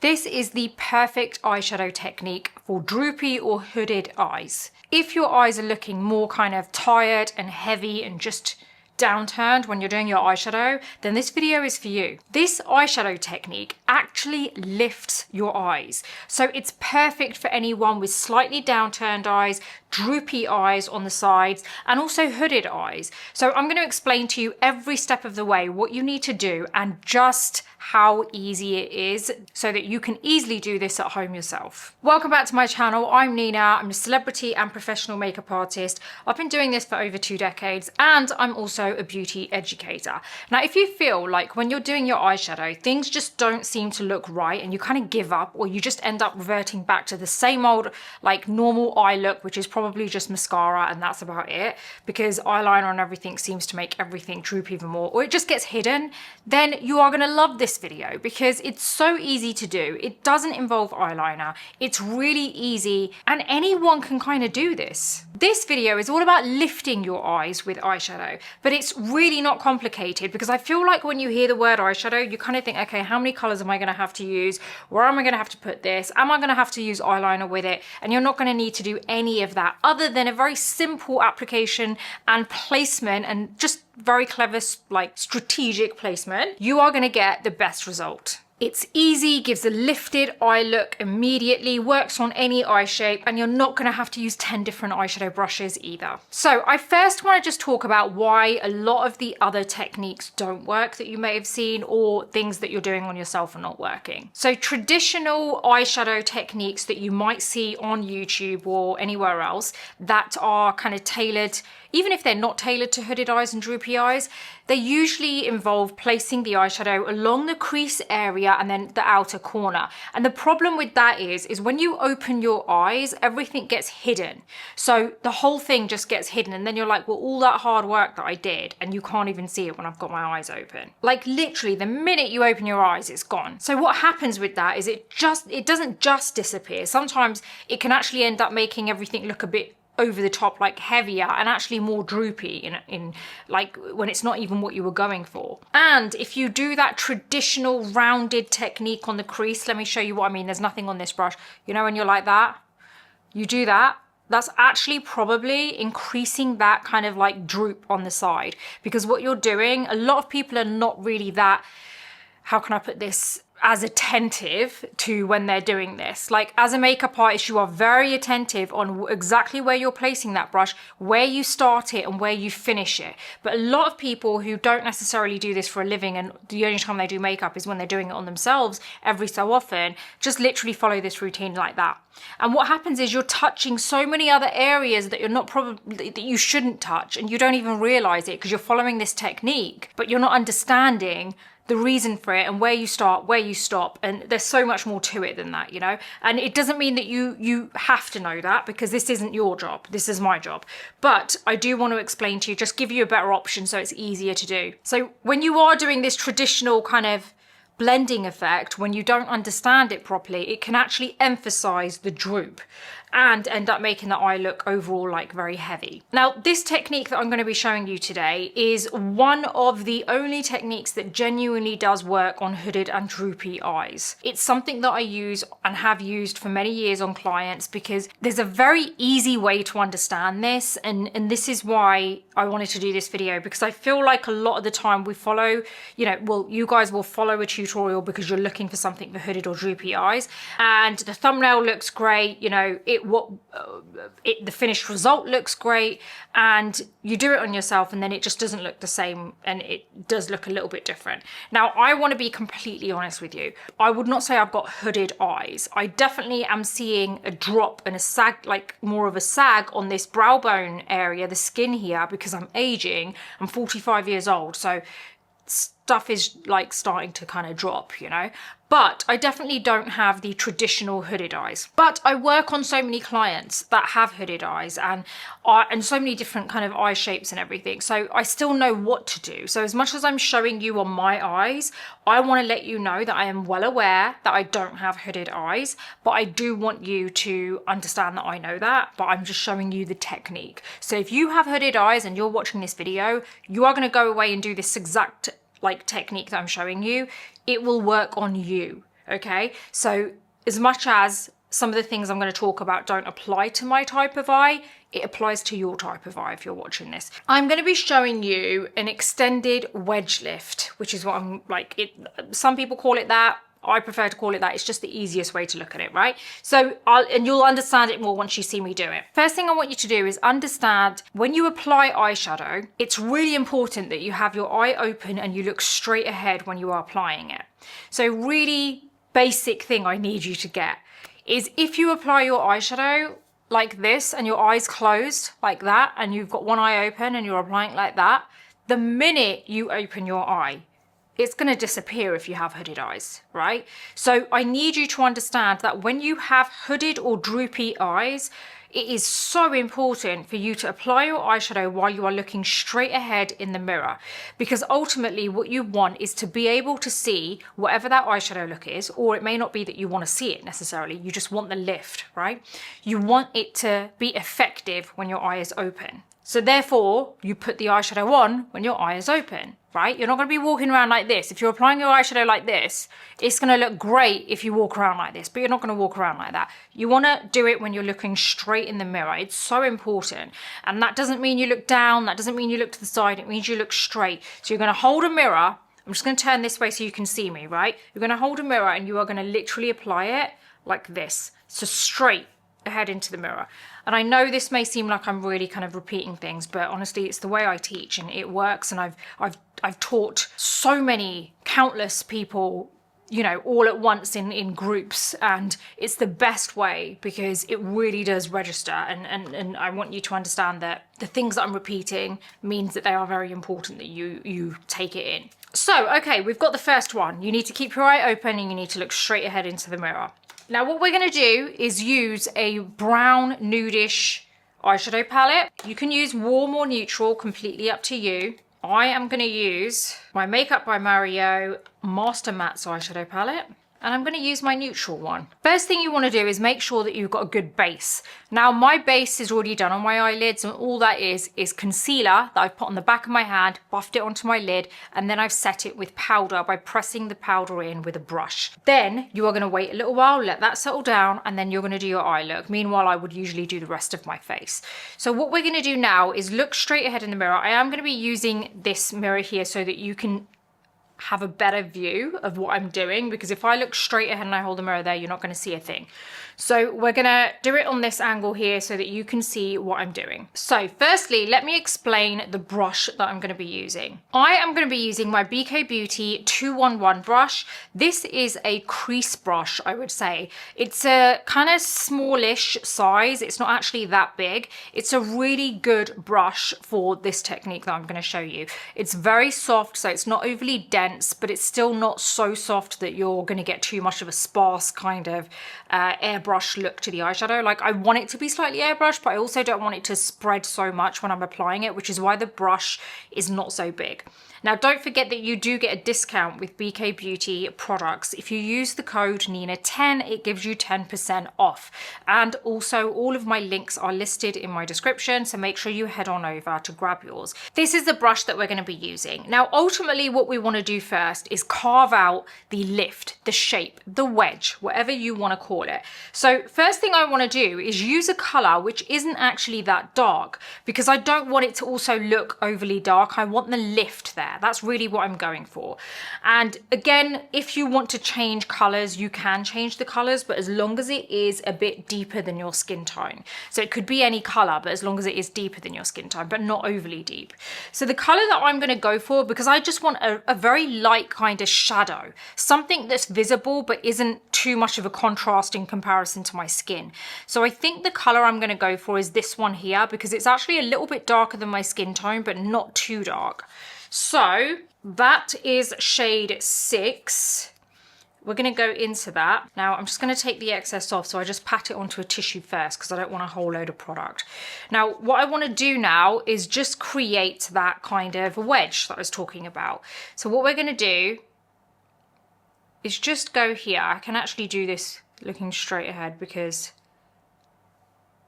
This is the perfect eyeshadow technique for droopy or hooded eyes. If your eyes are looking more kind of tired and heavy and just downturned when you're doing your eyeshadow, then this video is for you. This eyeshadow technique actually lifts your eyes. So it's perfect for anyone with slightly downturned eyes, droopy eyes on the sides, and also hooded eyes. So I'm going to explain to you every step of the way what you need to do and just how easy it is so that you can easily do this at home yourself. Welcome back to my channel. I'm Nina. I'm a celebrity and professional makeup artist. I've been doing this for over 2 decades and I'm also a beauty educator. Now, if you feel like when you're doing your eyeshadow, things just don't seem to look right and you kind of give up, or you just end up reverting back to the same old like normal eye look, which is probably just mascara and that's about it, because eyeliner and everything seems to make everything droop even more, or it just gets hidden, then you are going to love this video because it's so easy to do. It doesn't involve eyeliner. It's really easy and anyone can kind of do this. This video is all about lifting your eyes with eyeshadow, but it's really not complicated, because I feel like when you hear the word eyeshadow, you kind of think, okay, how many colors am I going to have to use? Where am I going to have to put this? Am I going to have to use eyeliner with it? And you're not going to need to do any of that other than a very simple application and placement and just very clever, like strategic placement. You are going to get the best result. It's easy, gives a lifted eye look immediately, works on any eye shape, and you're not going to have to use 10 different eyeshadow brushes either. So I first want to just talk about why a lot of the other techniques don't work that you may have seen, or things that you're doing on yourself are not working. So traditional eyeshadow techniques that you might see on YouTube or anywhere else that are kind of tailored, even if they're not tailored to hooded eyes and droopy eyes, they usually involve placing the eyeshadow along the crease area and then the outer corner. And the problem with that is when you open your eyes, everything gets hidden. So the whole thing just gets hidden, and then you're like, well, all that hard work that I did, and you can't even see it when I've got my eyes open. Like literally the minute you open your eyes, it's gone. So what happens with that is it doesn't just disappear. Sometimes it can actually end up making everything look a bit over the top, like heavier and actually more droopy in like when it's not even what you were going for. And if you do that traditional rounded technique on the crease, let me show you what I mean. There's nothing on this brush. You know, when you're like that, you do that, that's actually probably increasing that kind of like droop on the side, because what you're doing, a lot of people are not really that, how can I put this, as attentive to when they're doing this. Like as a makeup artist, you are very attentive on exactly where you're placing that brush, where you start it and where you finish it. But a lot of people who don't necessarily do this for a living, and the only time they do makeup is when they're doing it on themselves every so often, just literally follow this routine like that. And what happens is you're touching so many other areas that you're not probably, that you shouldn't touch, and you don't even realize it because you're following this technique, but you're not understanding the reason for it and where you start, where you stop, and there's so much more to it than that, you know. And it doesn't mean that you have to know that, because this isn't your job, this is my job. But I do want to explain to you, just give you a better option so it's easier to do. So when you are doing this traditional kind of blending effect, when you don't understand it properly, it can actually emphasize the droop and end up making the eye look overall like very heavy. Now, this technique that I'm going to be showing you today is one of the only techniques that genuinely does work on hooded and droopy eyes. It's something that I use and have used for many years on clients, because there's a very easy way to understand this, and this is why I wanted to do this video, because I feel like a lot of the time we follow, you know, well, you guys will follow a tutorial because you're looking for something for hooded or droopy eyes, and the thumbnail looks great, you know, the finished result looks great, and you do it on yourself and then it just doesn't look the same, and it does look a little bit different. Now, I want to be completely honest with you. I would not say I've got hooded eyes. I definitely am seeing a drop and a sag, like more of a sag on this brow bone area, the skin here, because I'm aging. I'm 45 years old, so stuff is like starting to kind of drop, you know. But I definitely don't have the traditional hooded eyes. But I work on so many clients that have hooded eyes and so many different kind of eye shapes and everything. So I still know what to do. So as much as I'm showing you on my eyes, I want to let you know that I am well aware that I don't have hooded eyes, but I do want you to understand that I know that, but I'm just showing you the technique. So if you have hooded eyes and you're watching this video, you are going to go away and do this exact like technique that I'm showing you. It will work on you. okay? So as much as some of the things I'm going to talk about don't apply to my type of eye, it applies to your type of eye if you're watching this. I'm going to be showing you an extended wedge lift, which is what I'm like, some people call it that. I prefer to call it that. It's just the easiest way to look at it, right? So and you'll understand it more once you see me do it. First thing I want you to do is understand when you apply eyeshadow, it's really important that you have your eye open and you look straight ahead when you are applying it. So really basic thing I need you to get is if you apply your eyeshadow like this and your eyes closed like that and you've got one eye open and you're applying it like that, the minute you open your eye, it's going to disappear if you have hooded eyes, right? So I need you to understand that when you have hooded or droopy eyes, it is so important for you to apply your eyeshadow while you are looking straight ahead in the mirror, because ultimately what you want is to be able to see whatever that eyeshadow look is, or it may not be that you want to see it necessarily, you just want the lift, right? You want it to be effective when your eye is open. So therefore, you put the eyeshadow on when your eye is open, right? You're not going to be walking around like this. If you're applying your eyeshadow like this, it's going to look great if you walk around like this, but you're not going to walk around like that. You want to do it when you're looking straight in the mirror. It's so important. And that doesn't mean you look down. That doesn't mean you look to the side. It means you look straight. So you're going to hold a mirror. I'm just going to turn this way so you can see me, right? You're going to hold a mirror and you are going to literally apply it like this. So straight ahead into the mirror. And I know this may seem like I'm really kind of repeating things, but honestly, it's the way I teach and it works. And I've taught so many countless people, you know, all at once in groups, and it's the best way because it really does register. And I want you to understand that the things that I'm repeating means that they are very important that you take it in. So, okay, we've got the first one. You need to keep your eye open and you need to look straight ahead into the mirror. Now what we're going to do is use a brown nudish eyeshadow palette. You can use warm or neutral, completely up to you. I am going to use my Makeup by Mario Master Mattes eyeshadow palette. And I'm going to use my neutral one. First thing you want to do is make sure that you've got a good base. Now my base is already done on my eyelids, and all that is concealer that I've put on the back of my hand, buffed it onto my lid, and then I've set it with powder by pressing the powder in with a brush. Then you are going to wait a little while, let that settle down, and then you're going to do your eye look. Meanwhile, I would usually do the rest of my face. So what we're going to do now is look straight ahead in the mirror. I am going to be using this mirror here so that you can have a better view of what I'm doing, because if I look straight ahead and I hold the mirror there, you're not going to see a thing. So we're going to do it on this angle here so that you can see what I'm doing. So firstly, let me explain the brush that I'm going to be using. I am going to be using my BK Beauty 211 brush. This is a crease brush, I would say. It's a kind of smallish size. It's not actually that big. It's a really good brush for this technique that I'm going to show you. It's very soft, so it's not overly dense, but it's still not so soft that you're going to get too much of a sparse kind of airbrush look to the eyeshadow. Like, I want it to be slightly airbrushed, but I also don't want it to spread so much when I'm applying it, which is why the brush is not so big. Now, don't forget that you do get a discount with BK Beauty products. If you use the code NINA10, it gives you 10% off. And also, all of my links are listed in my description, so make sure you head on over to grab yours. This is the brush that we're going to be using. Now, ultimately, what we want to do first is carve out the lift, the shape, the wedge, whatever you want to call it. So first thing I want to do is use a color which isn't actually that dark, because I don't want it to also look overly dark. I want the lift there. That's really what I'm going for. And again, if you want to change colors, you can change the colors, but as long as it is a bit deeper than your skin tone. So it could be any color, but as long as it is deeper than your skin tone, but not overly deep. So the color that I'm going to go for, because I just want a very light kind of shadow, something that's visible but isn't too much of a contrast in comparison to my skin. So I think the color I'm going to go for is this one here, because it's actually a little bit darker than my skin tone, but not too dark. So that is shade 6. We're going to go into that. Now I'm just going to take the excess off, so I just pat it onto a tissue first because I don't want a whole load of product. Now what I want to do now is just create that kind of wedge that I was talking about. So what we're going to do is just go here. I can actually do this looking straight ahead because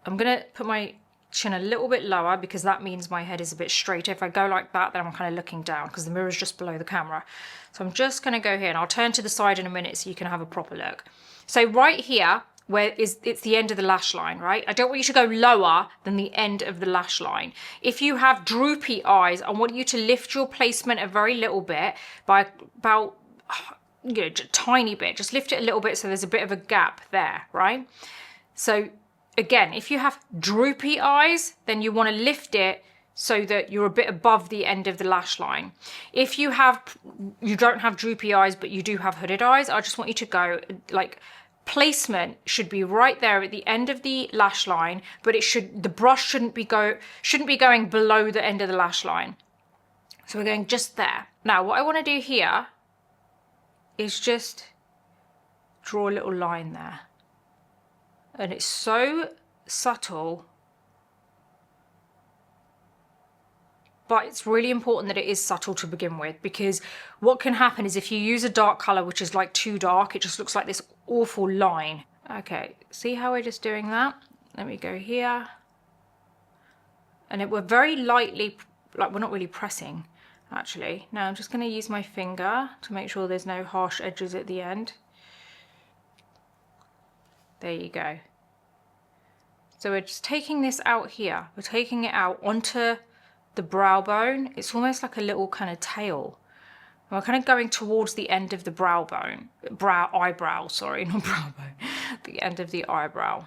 I'm going to put my chin a little bit lower because that means my head is a bit straighter. If I go like that, then I'm kind of looking down because the mirror is just below the camera. So I'm just going to go here, and I'll turn to the side in a minute so you can have a proper look. So right here, where it's the end of the lash line, right? I don't want you to go lower than the end of the lash line. If you have droopy eyes, I want you to lift your placement a very little bit by about, you know, just a tiny bit. Just lift it a little bit so there's a bit of a gap there, right? So again, if you have droopy eyes, then you want to lift it so that you're a bit above the end of the lash line. If you don't have droopy eyes, but you do have hooded eyes, I just want you to go like, placement should be right there at the end of the lash line, but the brush shouldn't be going below the end of the lash line. So we're going just there. Now what I want to do here is just draw a little line there. And it's so subtle, but it's really important that it is subtle to begin with, because what can happen is if you use a dark color, which is like too dark, it just looks like this awful line. Okay, see how we're just doing that? Let me go here. And we're very lightly, like we're not really pressing actually. Now I'm just gonna use my finger to make sure there's no harsh edges at the end. There you go. So we're just taking this out here. We're taking it out onto the brow bone. It's almost like a little kind of tail. And we're kind of going towards the end of the eyebrow, sorry, not brow bone, the end of the eyebrow.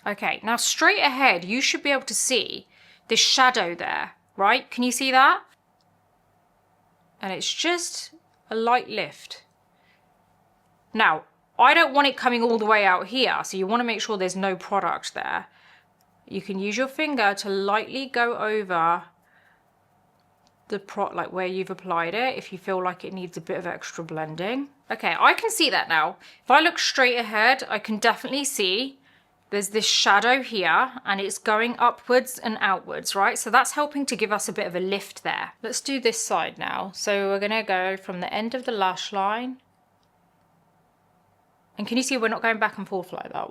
Okay, now straight ahead, you should be able to see this shadow there, right? Can you see that? And it's just a light lift. Now, I don't want it coming all the way out here, so you want to make sure there's no product there. You can use your finger to lightly go over the like where you've applied it if you feel like it needs a bit of extra blending. Okay, I can see that now. If I look straight ahead, I can definitely see there's this shadow here and it's going upwards and outwards, right? So that's helping to give us a bit of a lift there. Let's do this side now. So we're gonna go from the end of the lash line. And can you see we're not going back and forth like that?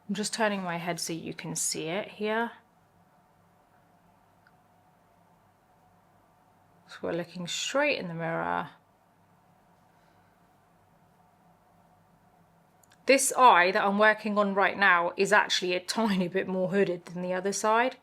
I'm just turning my head so you can see it here. So we're looking straight in the mirror. This eye that I'm working on right now is actually a tiny bit more hooded than the other side.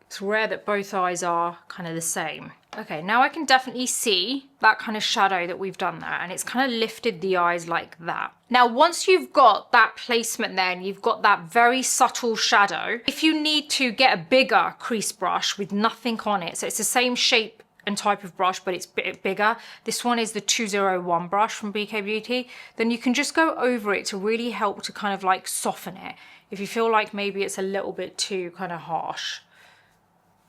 It's rare that both eyes are kind of the same. Okay, now I can definitely see that kind of shadow that we've done there, and it's kind of lifted the eyes like that. Now, once you've got that placement there and you've got that very subtle shadow, if you need to get a bigger crease brush with nothing on it, so it's the same shape and type of brush, but it's a bit bigger. This one is the 201 brush from BK Beauty. Then you can just go over it to really help to kind of like soften it if you feel like maybe it's a little bit too kind of harsh.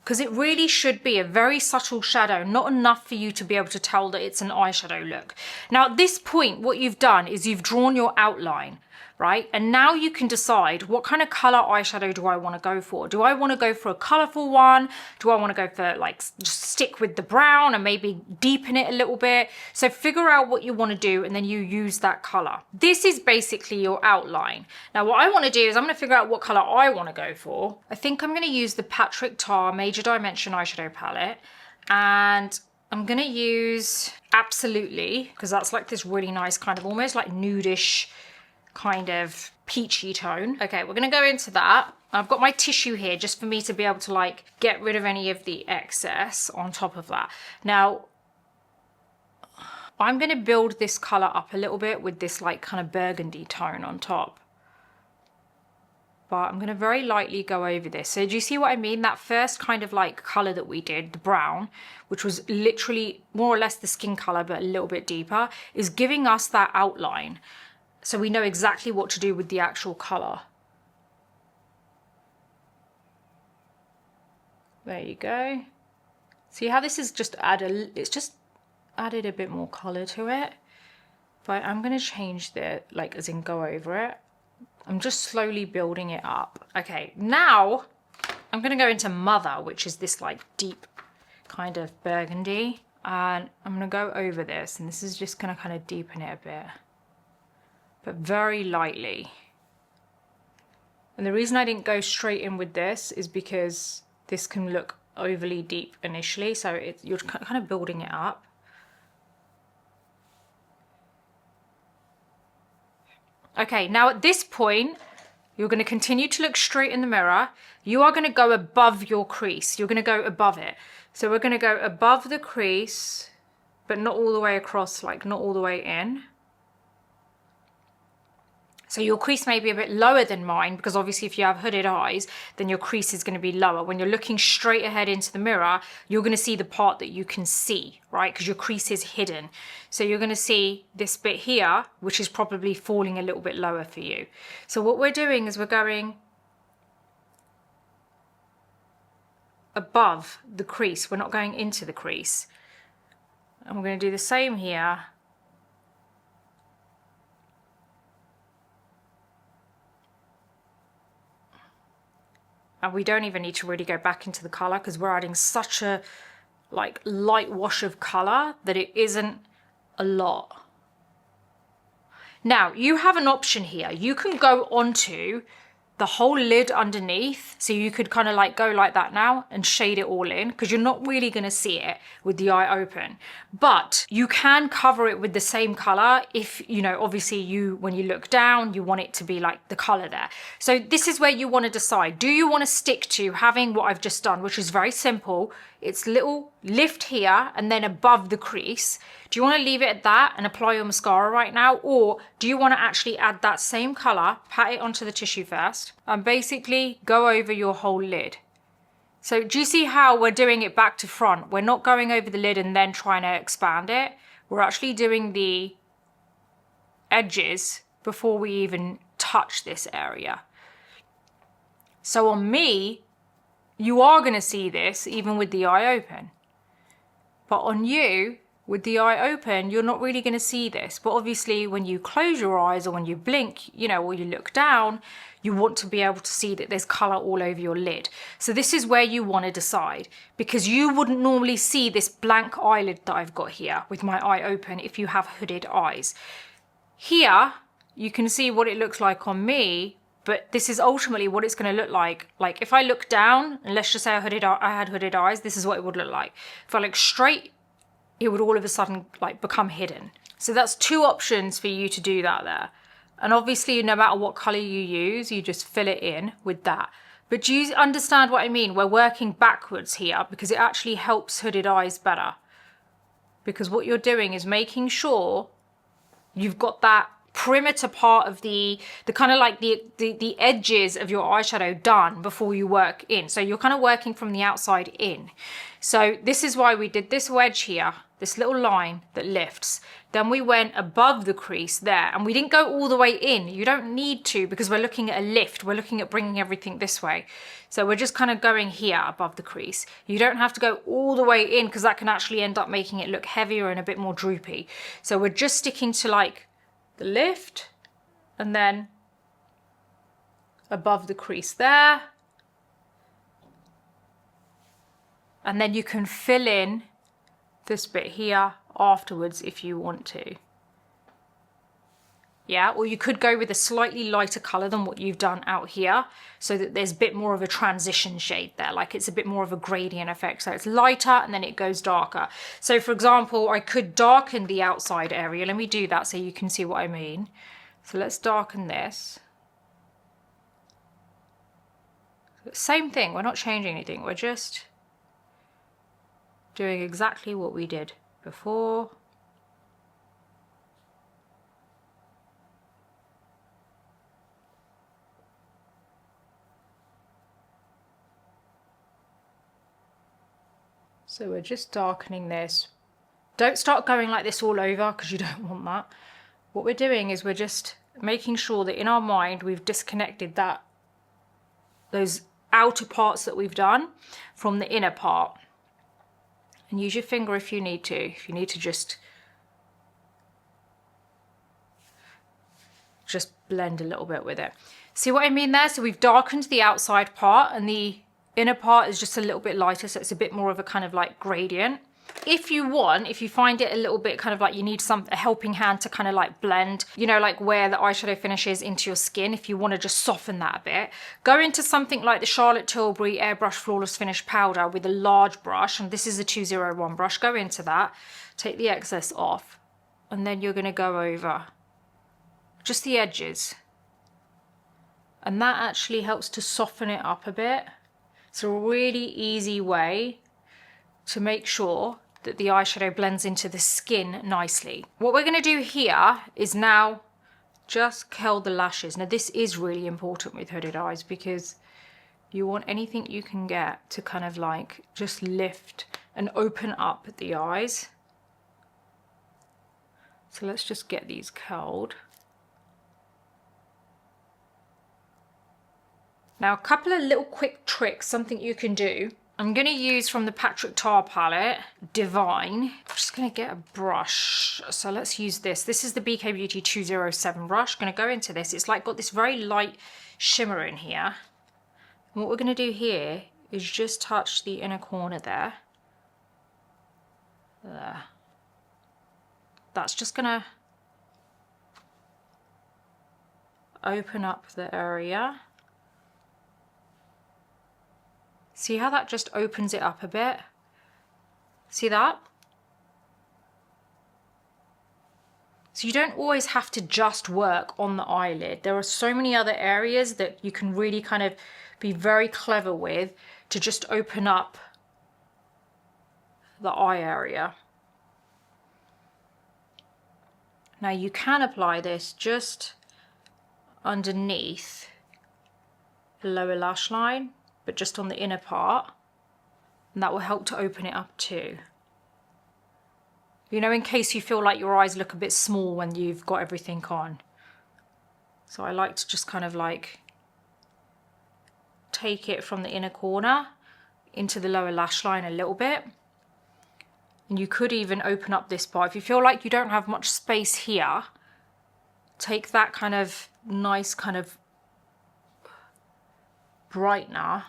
Because it really should be a very subtle shadow, not enough for you to be able to tell that it's an eyeshadow look. Now at this point, what you've done is you've drawn your outline, right? And now you can decide what kind of color eyeshadow do I want to go for? Do I want to go for a colorful one? Do I want to go for like just stick with the brown and maybe deepen it a little bit? So figure out what you want to do and then you use that color. This is basically your outline. Now what I want to do is I'm going to figure out what color I want to go for. I think I'm going to use the Patrick Tar Major Dimension eyeshadow palette, and I'm going to use Absolutely, because that's like this really nice kind of almost like nudish kind of peachy tone. Okay, we're gonna go into that. I've got my tissue here just for me to be able to like get rid of any of the excess on top of that. Now, I'm gonna build this color up a little bit with this like kind of burgundy tone on top. But I'm gonna very lightly go over this. So do you see what I mean? That first kind of like color that we did, the brown, which was literally more or less the skin color, but a little bit deeper, is giving us that outline. So we know exactly what to do with the actual color. There you go. See how this is just it's just added a bit more color to it. But I'm gonna change the, like as in go over it. I'm just slowly building it up. Okay, now I'm gonna go into Mother, which is this like deep kind of burgundy. And I'm gonna go over this, and this is just gonna kind of deepen it a bit. but very lightly. And the reason I didn't go straight in with this is because this can look overly deep initially, so you're kind of building it up. Okay, now at this point, you're going to continue to look straight in the mirror. You are going to go above your crease. You're going to go above it. So we're going to go above the crease, but not all the way across, like not all the way in. So your crease may be a bit lower than mine, because obviously if you have hooded eyes, then your crease is going to be lower. When you're looking straight ahead into the mirror, you're going to see the part that you can see, right? Because your crease is hidden. So you're going to see this bit here, which is probably falling a little bit lower for you. So what we're doing is we're going above the crease. We're not going into the crease. And we're going to do the same here. And we don't even need to really go back into the colour, because we're adding such a like light wash of colour that it isn't a lot. Now you have an option here. You can go onto the whole lid underneath, so you could kind of like go like that now and shade it all in, because you're not really going to see it with the eye open. But you can cover it with the same color if, you know, obviously when you look down, you want it to be like the color there. So this is where you want to decide. Do you want to stick to having what I've just done, which is very simple? It's little lift here and then above the crease. Do you want to leave it at that and apply your mascara right now? Or do you want to actually add that same color, pat it onto the tissue first, and basically go over your whole lid? So do you see how we're doing it back to front? We're not going over the lid and then trying to expand it. We're actually doing the edges before we even touch this area. So on me, you are going to see this even with the eye open. But on you, with the eye open, you're not really going to see this. But obviously when you close your eyes or when you blink, you know, or you look down, you want to be able to see that there's colour all over your lid. So this is where you want to decide, because you wouldn't normally see this blank eyelid that I've got here with my eye open if you have hooded eyes. Here, you can see what it looks like on me, but this is ultimately what it's going to look like. Like if I look down, and let's just say I had hooded eyes, this is what it would look like. If I look straight, it would all of a sudden like become hidden. So that's two options for you to do that there. And obviously no matter what color you use, you just fill it in with that. But do you understand what I mean? We're working backwards here because it actually helps hooded eyes better. Because what you're doing is making sure you've got that perimeter part of the kind of like the edges of your eyeshadow done before you work in. So you're kind of working from the outside in. So this is why we did this wedge here, this little line that lifts. Then we went above the crease there, and we didn't go all the way in. You don't need to, because we're looking at a lift. We're looking at bringing everything this way. So we're just kind of going here above the crease. You don't have to go all the way in, because that can actually end up making it look heavier and a bit more droopy. So we're just sticking to like the lift and then above the crease there. And then you can fill in this bit here afterwards if you want to. Yeah, or you could go with a slightly lighter colour than what you've done out here, so that there's a bit more of a transition shade there, like it's a bit more of a gradient effect. So it's lighter and then it goes darker. So for example, I could darken the outside area. Let me do that so you can see what I mean. So let's darken this. Same thing, we're not changing anything, we're just doing exactly what we did before. So we're just darkening this. Don't start going like this all over, because you don't want that. What we're doing is we're just making sure that in our mind we've disconnected those outer parts that we've done from the inner part. And use your finger if you need to. If you need to just blend a little bit with it. See what I mean there? So we've darkened the outside part and the inner part is just a little bit lighter, so it's a bit more of a kind of like gradient. If you want, if you find it a little bit kind of like you need a helping hand to kind of like blend, you know, like where the eyeshadow finishes into your skin, if you want to just soften that a bit, go into something like the Charlotte Tilbury Airbrush Flawless Finish Powder with a large brush, and this is a 201 brush. Go into that, take the excess off, and then you're going to go over just the edges. And that actually helps to soften it up a bit. It's a really easy way to make sure that the eyeshadow blends into the skin nicely. What we're going to do here is now just curl the lashes. Now this is really important with hooded eyes because you want anything you can get to kind of like just lift and open up the eyes. So let's just get these curled. Now a couple of little quick tricks, something you can do. I'm going to use from the Patrick Tar palette, Divine. I'm just going to get a brush. So let's use this. This is the BK Beauty 207 brush. I'm going to go into this. It's like got this very light shimmer in here. And what we're going to do here is just touch the inner corner there. There. That's just going to open up the area. See how that just opens it up a bit? See that? So you don't always have to just work on the eyelid. There are so many other areas that you can really kind of be very clever with to just open up the eye area. Now you can apply this just underneath the lower lash line, but just on the inner part, and that will help to open it up too. You know, in case you feel like your eyes look a bit small when you've got everything on. So I like to just kind of like take it from the inner corner into the lower lash line a little bit. And you could even open up this part. If you feel like you don't have much space here, take that kind of nice kind of brightener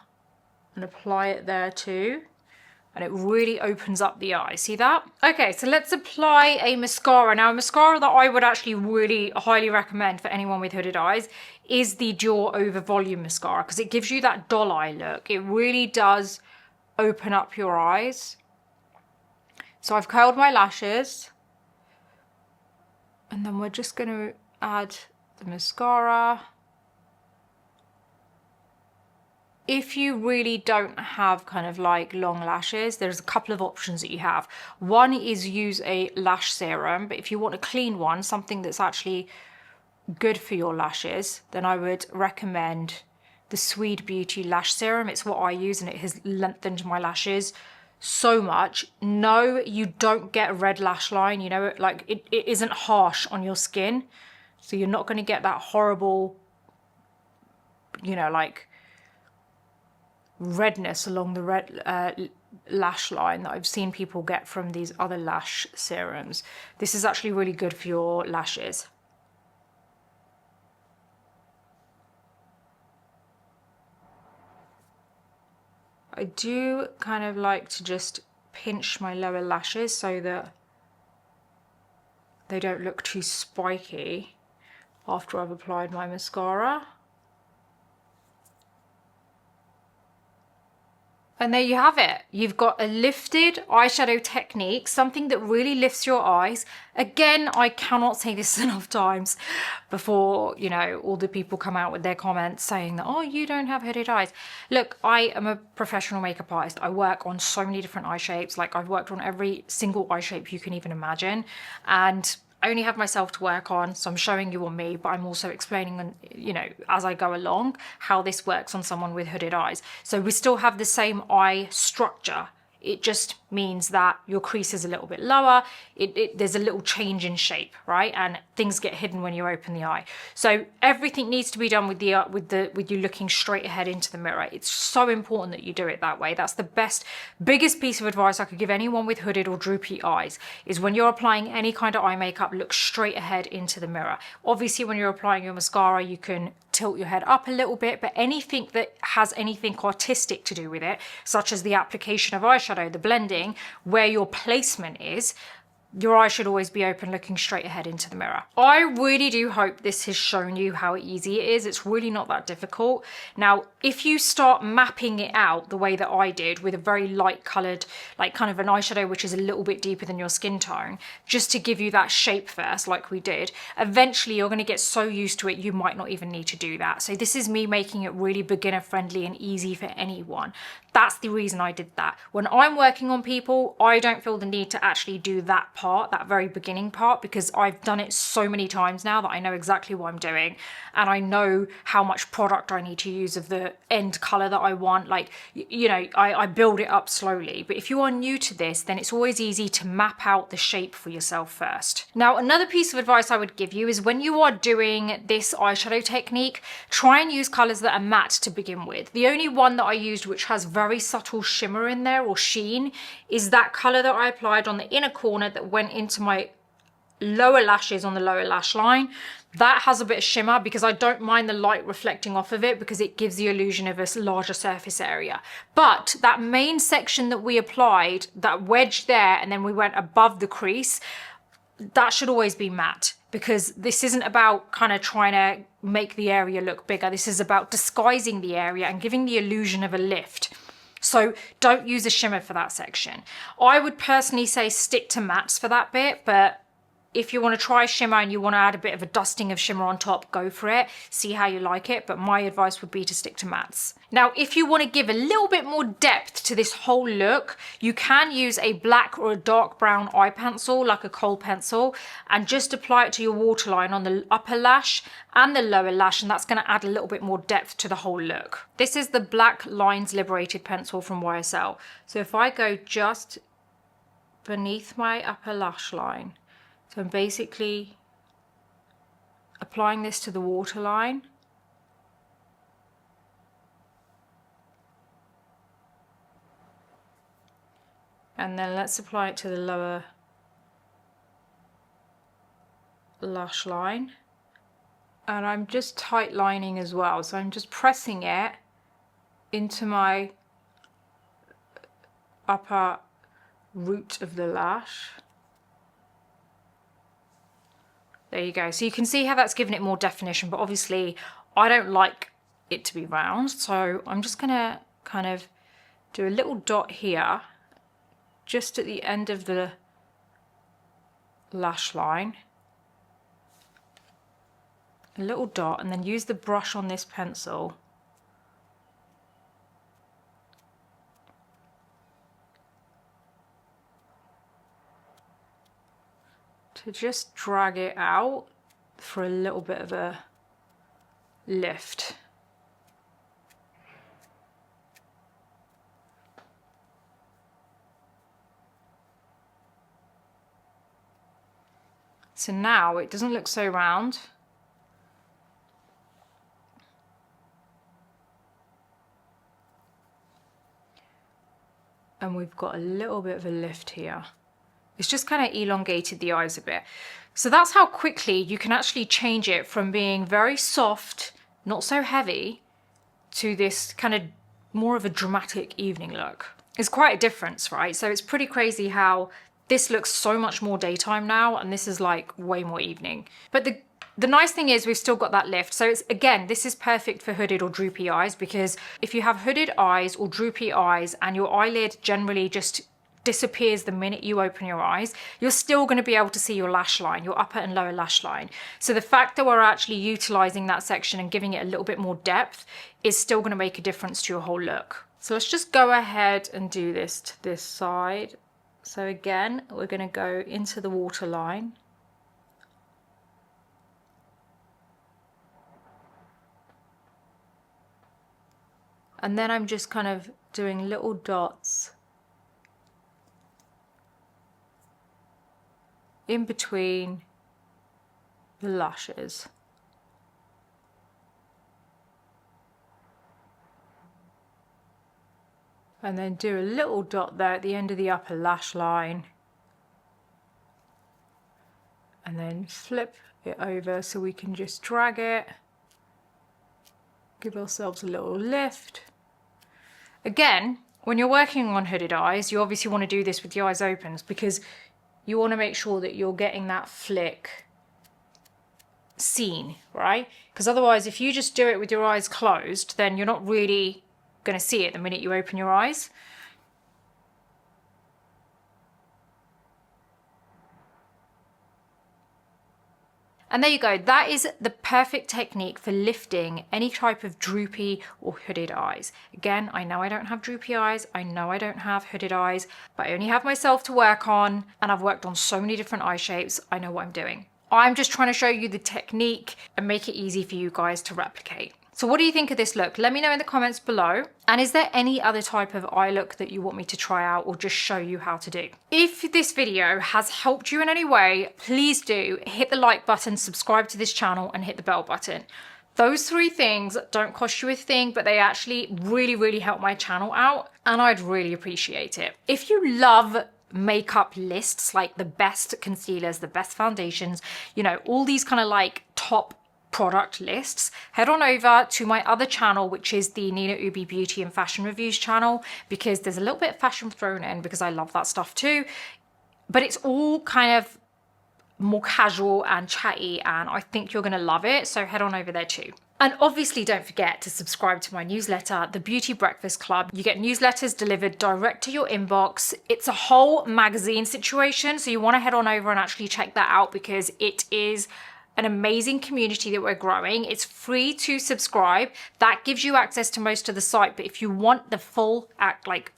and apply it there too, and it really opens up the eye. See that? Okay, so let's apply a mascara. Now a mascara that I would actually really highly recommend for anyone with hooded eyes is the Dior Over Volume Mascara, because it gives you that doll eye look. It really does open up your eyes. So I've curled my lashes, and then we're just going to add the mascara. If you really don't have kind of like long lashes, there's a couple of options that you have. One is use a lash serum, but if you want a clean one, something that's actually good for your lashes, then I would recommend the Swede Beauty Lash Serum. It's what I use and it has lengthened my lashes so much. No, you don't get a red lash line, you know, like it isn't harsh on your skin. So you're not going to get that horrible, you know, like redness along the red lash line that I've seen people get from these other lash serums. This is actually really good for your lashes. I do kind of like to just pinch my lower lashes so that they don't look too spiky after I've applied my mascara. And there you have it. You've got a lifted eyeshadow technique, something that really lifts your eyes. Again, I cannot say this enough times before, you know, all the people come out with their comments saying that, oh, you don't have hooded eyes. Look, I am a professional makeup artist. I work on so many different eye shapes. Like I've worked on every single eye shape you can even imagine. And I only have myself to work on, so I'm showing you on me, but I'm also explaining, you know, as I go along, how this works on someone with hooded eyes. So we still have the same eye structure. It just means that your crease is a little bit lower. There's a little change in shape, right? And things get hidden when you open the eye. So everything needs to be done with you looking straight ahead into the mirror. It's so important that you do it that way. That's the biggest piece of advice I could give anyone with hooded or droopy eyes, is when you're applying any kind of eye makeup, look straight ahead into the mirror. Obviously, when you're applying your mascara, you can tilt your head up a little bit, but anything that has anything artistic to do with it, such as the application of eyeshadow, the blending, where your placement is, your eyes should always be open, looking straight ahead into the mirror. I really do hope this has shown you how easy it is. It's really not that difficult. Now, if you start mapping it out the way that I did with a very light colored, like kind of an eyeshadow which is a little bit deeper than your skin tone, just to give you that shape first, like we did, eventually you're going to get so used to it you might not even need to do that. So this is me making it really beginner friendly and easy for anyone. That's the reason I did that. When I'm working on people, I don't feel the need to actually do that part, that very beginning part, because I've done it so many times now that I know exactly what I'm doing, and I know how much product I need to use of the end color that I want. Like, you know, I build it up slowly. But if you are new to this, then it's always easy to map out the shape for yourself first. Now, another piece of advice I would give you is when you are doing this eyeshadow technique, try and use colors that are matte to begin with. The only one that I used which has very subtle shimmer in there, or sheen, is that color that I applied on the inner corner that went into my lower lashes on the lower lash line. That has a bit of shimmer because I don't mind the light reflecting off of it, because it gives the illusion of a larger surface area. But that main section that we applied, that wedge there, and then we went above the crease, that should always be matte, because this isn't about kind of trying to make the area look bigger. This is about disguising the area and giving the illusion of a lift. So don't use a shimmer for that section. I would personally say stick to mattes for that bit, but if you want to try shimmer and you want to add a bit of a dusting of shimmer on top, go for it. See how you like it, but my advice would be to stick to mattes. Now, if you want to give a little bit more depth to this whole look, you can use a black or a dark brown eye pencil, like a kohl pencil, and just apply it to your waterline on the upper lash and the lower lash, and that's going to add a little bit more depth to the whole look. This is the Black Lines Liberated pencil from YSL. So if I go just beneath my upper lash line, so I'm basically applying this to the waterline. And then let's apply it to the lower lash line. And I'm just tight lining as well. So I'm just pressing it into my upper root of the lash. There you go. So you can see how that's given it more definition, but obviously I don't like it to be round. So I'm just gonna kind of do a little dot here, just at the end of the lash line. A little dot, and then use the brush on this pencil to just drag it out for a little bit of a lift. So now it doesn't look so round. And we've got a little bit of a lift here. It's just kind of elongated the eyes a bit. So that's how quickly you can actually change it from being very soft, not so heavy, to this kind of more of a dramatic evening look. It's quite a difference, right? So it's pretty crazy how this looks so much more daytime now, and this is like way more evening. But the nice thing is we've still got that lift. So it's, again, this is perfect for hooded or droopy eyes, because if you have hooded eyes or droopy eyes and your eyelid generally just disappears the minute you open your eyes, you're still going to be able to see your lash line, your upper and lower lash line. So the fact that we're actually utilizing that section and giving it a little bit more depth is still going to make a difference to your whole look. So let's just go ahead and do this to this side. So again, we're going to go into the waterline. And then I'm just kind of doing little dots in between the lashes. And then do a little dot there at the end of the upper lash line. And then flip it over so we can just drag it Give ourselves a little lift. Again, when you're working on hooded eyes, you obviously want to do this with your eyes open because you want to make sure that you're getting that flick seen, right? Because otherwise, if you just do it with your eyes closed, then you're not really going to see it the minute you open your eyes. And there you go, that is the perfect technique for lifting any type of droopy or hooded eyes. Again, I know I don't have droopy eyes, I know I don't have hooded eyes, but I only have myself to work on, and I've worked on so many different eye shapes, I know what I'm doing. I'm just trying to show you the technique and make it easy for you guys to replicate. So what do you think of this look? Let me know in the comments below. And is there any other type of eye look that you want me to try out or just show you how to do? If this video has helped you in any way, please do hit the like button, subscribe to this channel and hit the bell button. Those 3 things don't cost you a thing, but they actually really help my channel out and I'd really appreciate it. If you love makeup lists, like the best concealers, the best foundations, you know, all these kind of like top product lists, head on over to my other channel, which is the NINAUBHIQM Beauty and Fashion Reviews channel, because there's a little bit of fashion thrown in because I love that stuff too. But it's all kind of more casual and chatty and I think you're going to love it. So head on over there too. And obviously don't forget to subscribe to my newsletter, The Beauty Breakfast Club. You get newsletters delivered direct to your inbox. It's a whole magazine situation. So you want to head on over and actually check that out because it is an amazing community that we're growing. It's free to subscribe. That gives you access to most of the site. But if you want the full act, like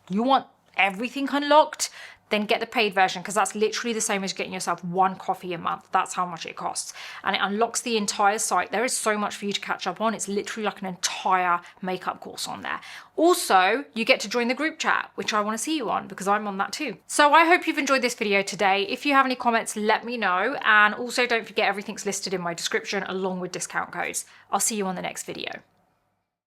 you want everything unlocked, then get the paid version because that's literally the same as getting yourself 1 coffee a month. That's how much it costs. And it unlocks the entire site. There is so much for you to catch up on. It's literally like an entire makeup course on there. Also, you get to join the group chat, which I want to see you on because I'm on that too. So I hope you've enjoyed this video today. If you have any comments, let me know. And also don't forget everything's listed in my description along with discount codes. I'll see you on the next video.